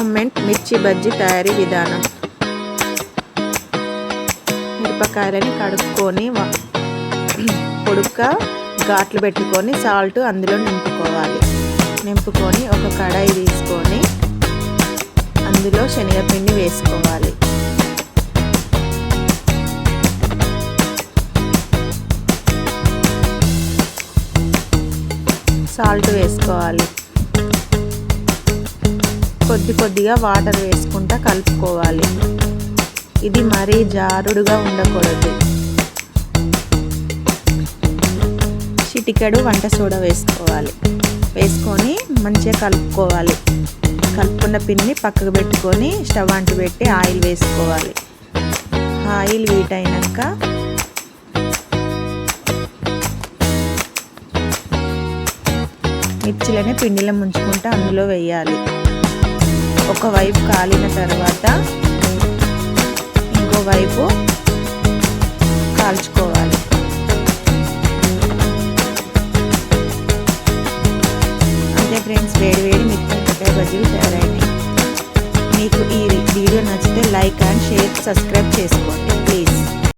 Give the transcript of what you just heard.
Homemade మిర్చి బజ్జీ తయారీ విధానం. మిరపకాయలని కడుక్కొని పొడుగ్గా ఘాట్లు పెట్టుకొని సాల్ట్ అందులో నింపుకొని ఒక కడాయి తీసుకొని అందులో శనగపిండి వేసుకోవాలి. సాల్ట్ వేసుకోవాలి. కొద్దిగా వాటర్ వేసుకుంటా కలుపుకోవాలి. ఇది మరీ జారుడుగా ఉండకూడదు. చిటికెడు వంట సోడా వేసుకొని మంచిగా కలుపుకోవాలి. కలుపుకున్న పిండిని పక్కకు పెట్టుకొని స్టవ్ అంటు పెట్టి ఆయిల్ వేసుకోవాలి. ఆయిల్ హీట్ అయినాక మిర్చిలని పిండిలో ముంచుకుంటూ అందులో వేయాలి. ఒకవైపు కాలిన తర్వాత ఇంకోవైపు కాల్చుకోవాలి. అంతే ఫ్రెండ్స్, వేడి మిరపకాయ బజ్జీలు తయారైనాయి. మీకు ఈ వీడియో నచ్చితే లైక్ అండ్ షేర్, సబ్స్క్రైబ్ చేసుకోండి ప్లీజ్.